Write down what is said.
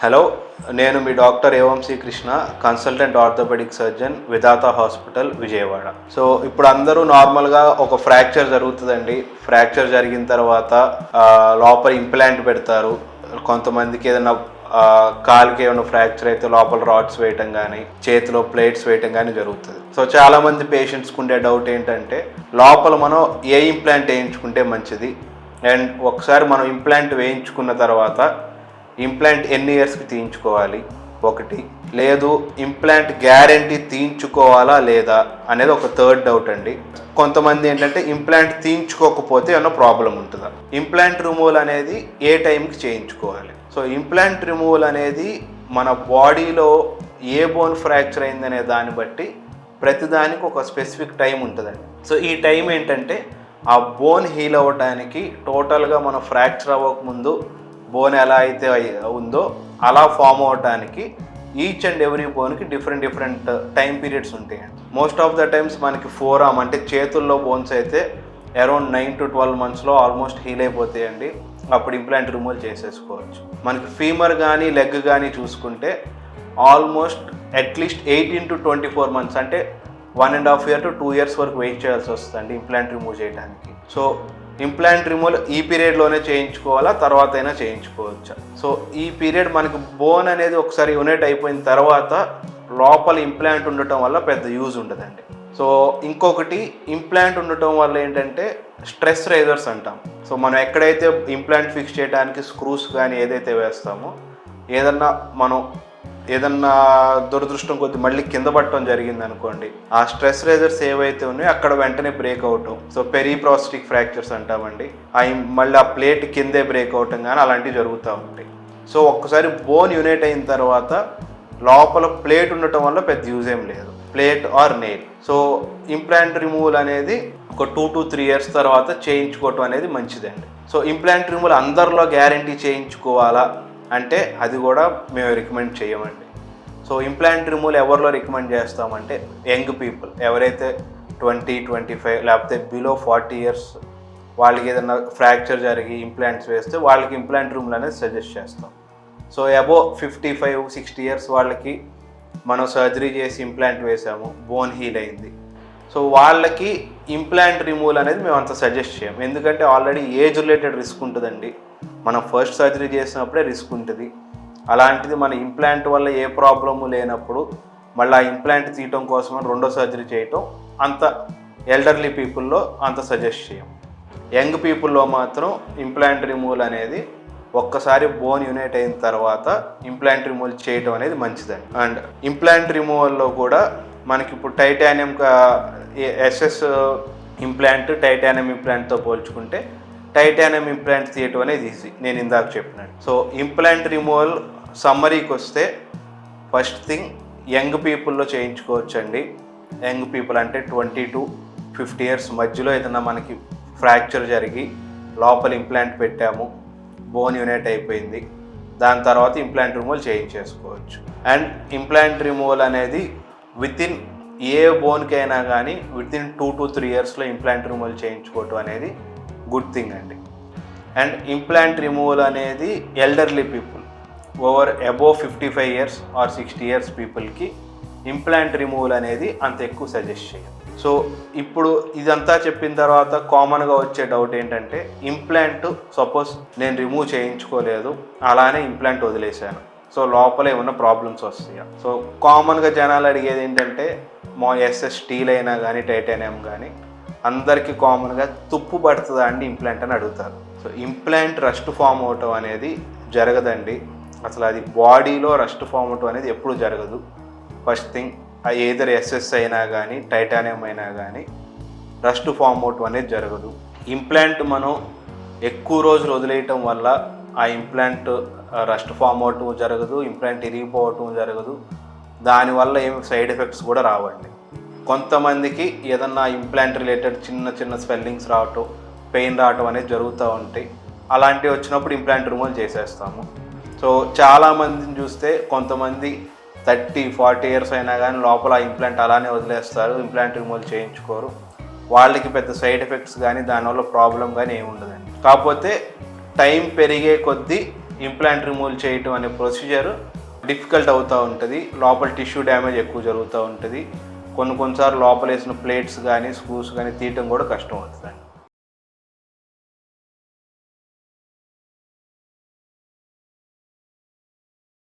Hello, నేను మీ doctor M C Krishna, consultant orthopaedic surgeon, Vidhata hospital, Vijayawada. So ఇప్పుడు అందరూ నార్మల్గా ఒక ఫ్రాక్చర్ జరుగుతుందండి. ఫ్రాక్చర్ జరిగిన తర్వాత లోపల ఇంప్లాంట్ పెడతారు. కొంతమందికి ఏదైనా కాలుకి ఏమైనా ఫ్రాక్చర్ అయితే లోపల రాడ్స్ వేయటం కానీ, చేతిలో ప్లేట్స్ వేయటం కానీ జరుగుతుంది. సో చాలామంది పేషెంట్స్కి ఉండే డౌట్ ఏంటంటే లోపల మనం ఏ ఇంప్లాంట్ వేయించుకుంటే మంచిది, అండ్ ఒకసారి మనం ఇంప్లాంట్ వేయించుకున్న తర్వాత ఇంప్లాంట్ ఎన్ని ఇయర్స్కి తీయించుకోవాలి, ఒకటి లేదు ఇంప్లాంట్ గ్యారంటీ తీయించుకోవాలా లేదా అనేది ఒక థర్డ్ డౌట్ అండి. కొంతమంది ఏంటంటే ఇంప్లాంట్ తీయించుకోకపోతే ఏమన్నా ప్రాబ్లం ఉంటుందా, ఇంప్లాంట్ రిమూవల్ అనేది ఏ టైంకి చేయించుకోవాలి. సో ఇంప్లాంట్ రిమూవల్ అనేది మన బాడీలో ఏ బోన్ ఫ్రాక్చర్ అయిందనే దాన్ని బట్టి ప్రతిదానికి ఒక స్పెసిఫిక్ టైం ఉంటుందండి. సో ఈ టైం ఏంటంటే ఆ బోన్ హీల్ అవ్వడానికి, టోటల్గా మన ఫ్రాక్చర్ అవ్వకముందు బోన్ ఎలా అయితే ఉందో అలా ఫామ్ అవడానికి ఈచ్ అండ్ ఎవ్రీ బోన్కి డిఫరెంట్ టైం పీరియడ్స్ ఉంటాయండి. మోస్ట్ ఆఫ్ ద టైమ్స్ మనకి ఫోర్ ఆర్మ్ అంటే చేతుల్లో బోన్స్ అయితే around 9 to 12 months almost heal అయిపోతాయండి. అప్పుడు ఇంప్లాంట్ రిమూవల్ చేసేసుకోవచ్చు. మనకి ఫీమర్ కానీ లెగ్ కానీ చూసుకుంటే ఆల్మోస్ట్ అట్లీస్ట్ 18 to 24 months అంటే 1.5 year to 2 years వరకు వెయిట్ చేయాల్సి వస్తుందండి ఇంప్లాంట్ రిమూవ్ చేయడానికి. సో ఇంప్లాంట్ రిమూవల్ ఈ పీరియడ్లోనే చేయించుకోవాలా, తర్వాత అయినా చేయించుకోవచ్చా? సో ఈ పీరియడ్ మనకి బోన్ అనేది ఒకసారి యునైట్ అయిపోయిన తర్వాత లోపల ఇంప్లాంట్ ఉండటం వల్ల పెద్ద యూజ్ ఉండదండి. సో ఇంకొకటి ఇంప్లాంట్ ఉండటం వల్ల ఏంటంటే స్ట్రెస్ రైజర్స్ అంటాం. సో మనం ఎక్కడైతే ఇంప్లాంట్ ఫిక్స్ చేయడానికి స్క్రూస్ కానీ ఏదైతే వేస్తామో ఏదన్నా దురదృష్టం కొద్ది మళ్ళీ కింద పట్టడం జరిగింది అనుకోండి, ఆ స్ట్రెస్ రైజర్స్ ఏవైతే ఉన్నాయో అక్కడ వెంటనే బ్రేక్ అవటం, సో పెరిప్రాస్టిక్ ఫ్రాక్చర్స్ అంటామండి, మళ్ళీ ఆ ప్లేట్ కిందే బ్రేక్ అవటం కానీ అలాంటివి జరుగుతూ ఉంటాయి. సో ఒక్కసారి బోన్ యునైట్ అయిన తర్వాత లోపల ప్లేట్ ఉండటం వల్ల పెద్ద యూజ్ ఏం లేదు, plate or nail. So implant removal అనేది ఒక 2 to 3 years తర్వాత చేయించుకోవటం అనేది మంచిదండి. సో ఇంప్లాంట్ రిమూవల్ అందరిలో గ్యారంటీ చేయించుకోవాలా అంటే అది కూడా మేము రికమెండ్ చేయమండి. సో ఇంప్లాంట్ రిమూవల్ ఎవరిలో రికమెండ్ చేస్తామంటే యంగ్ పీపుల్, ఎవరైతే 20, 25 లేకపోతే బిలో 40 years వాళ్ళకి ఏదైనా ఫ్రాక్చర్ జరిగి ఇంప్లాంట్స్ వేస్తే వాళ్ళకి ఇంప్లాంట్ రిమూవల్ అనేది సజెస్ట్ చేస్తాం. సో అబోవ్ 55, 60 years వాళ్ళకి మనం సర్జరీ చేసి ఇంప్లాంట్ వేసాము, బోన్ హీల్ అయింది, సో వాళ్ళకి ఇంప్లాంట్ రిమూవల్ అనేది మేము అంత సజెస్ట్ చేయము. ఎందుకంటే ఆల్రెడీ ఏజ్ రిలేటెడ్ రిస్క్ ఉంటుందండి. మనం ఫస్ట్ సర్జరీ చేసినప్పుడే రిస్క్ ఉంటుంది. అలాంటిది మన ఇంప్లాంట్ వల్ల ఏ ప్రాబ్లము లేనప్పుడు మళ్ళీ ఆ ఇంప్లాంట్ తీయటం కోసం రెండో సర్జరీ చేయటం అంత ఎల్డర్లీ పీపుల్లో అంత సజెస్ట్ చేయం. యంగ్ పీపుల్లో మాత్రం ఇంప్లాంట్ రిమూవల్ అనేది ఒక్కసారి బోన్ యునైట్ అయిన తర్వాత ఇంప్లాంట్ రిమూవల్ చేయటం అనేది మంచిదండి. అండ్ ఇంప్లాంట్ రిమూవల్లో కూడా మనకి ఇప్పుడు టైటానియం ఎస్ఎస్ ఇంప్లాంట్ టైటానియం ఇంప్లాంట్తో పోల్చుకుంటే టైటానియం ఇంప్లాంట్ తీయటం అనేది ఈజీ, నేను ఇందాక చెప్పినట్టు. సో ఇంప్లాంట్ రిమూవల్ సమ్మరీకి వస్తే ఫస్ట్ థింగ్ యంగ్ పీపుల్లో చేయించుకోవచ్చండి. యంగ్ పీపుల్ అంటే 20 to 50 years మధ్యలో ఏదైనా మనకి ఫ్రాక్చర్ జరిగి లోపల ఇంప్లాంట్ పెట్టాము, బోన్ యునైట్ అయిపోయింది, దాని తర్వాత ఇంప్లాంట్ రిమూవల్ చేయించేసుకోవచ్చు. అండ్ ఇంప్లాంట్ రిమూవల్ అనేది వితిన్ ఏ బోన్కి అయినా కానీ within 2 to 3 years implant removal చేయించుకోవటం అనేది గుడ్ థింగ్ అండి. అండ్ ఇంప్లాంట్ రిమూవల్ అనేది elderly people over above 55 years or 60 years పీపుల్కి ఇంప్లాంట్ రిమూవల్ అనేది అంత ఎక్కువ సజెస్ట్ చేయం. సో ఇప్పుడు ఇదంతా చెప్పిన తర్వాత కామన్గా వచ్చే డౌట్ ఏంటంటే ఇంప్లాంట్ సపోజ్ నేను రిమూవ్ చేయించుకోలేదు, అలానే ఇంప్లాంట్ వదిలేశాను, సో లోపల ఏమన్నా ప్రాబ్లమ్స్ వస్తాయా? సో కామన్గా జనాలు అడిగేది ఏంటంటే మా ఎస్ఎస్ స్టీల్ అయినా కానీ టైటానియం కానీ అందరికీ కామన్గా తుప్పు పడుతుందా అండి ఇంప్లాంట్ అని అడుగుతారు. సో ఇంప్లాంట్ రస్ట్ ఫామ్ అవటం అనేది జరగదండి. అసలు అది బాడీలో రస్ట్ ఫామ్ అవటం అనేది ఎప్పుడు జరగదు. ఫస్ట్ థింగ్ ఏదర్ ఎస్ఎస్ అయినా కానీ టైటానియం అయినా కానీ రస్ట్ ఫామ్ అవటం అనేది జరగదు. ఇంప్లాంట్ మనం ఎక్కువ రోజులు వదిలేయటం వల్ల ఆ ఇంప్లాంట్ రస్ట్ ఫామ్ అవటం జరగదు, ఇంప్లాంట్ ఇరిగిపోవటం జరగదు, దానివల్ల ఏమి సైడ్ ఎఫెక్ట్స్ కూడా రావండి. కొంతమందికి ఏదన్నా ఇంప్లాంట్ రిలేటెడ్ చిన్న స్వెల్లింగ్స్ రావటం, పెయిన్ రావటం అనేది జరుగుతూ ఉంటాయి. అలాంటివి వచ్చినప్పుడు ఇంప్లాంట్ రిమూవల్ చేసేస్తాము. సో చాలామందిని చూస్తే కొంతమంది 30-40 years అయినా కానీ లోపల ఇంప్లాంట్ అలానే వదిలేస్తారు, ఇంప్లాంట్ రిమూవల్ చేయించుకోరు. వాళ్ళకి పెద్ద సైడ్ ఎఫెక్ట్స్ కానీ దానివల్ల ప్రాబ్లం కానీ ఏమి ఉండదండి. కాకపోతే టైం పెరిగే కొద్దీ ఇంప్లాంట్ రిమూవ్ చేయటం అనే ప్రొసీజర్ డిఫికల్ట్ అవుతూ ఉంటుంది. లోపల టిష్యూ డ్యామేజ్ ఎక్కువ జరుగుతూ ఉంటుంది. కొన్నిసార్లు లోపల వేసిన ప్లేట్స్ కానీ స్క్రూస్ కానీ తీయటం కూడా కష్టం అవుతుంది.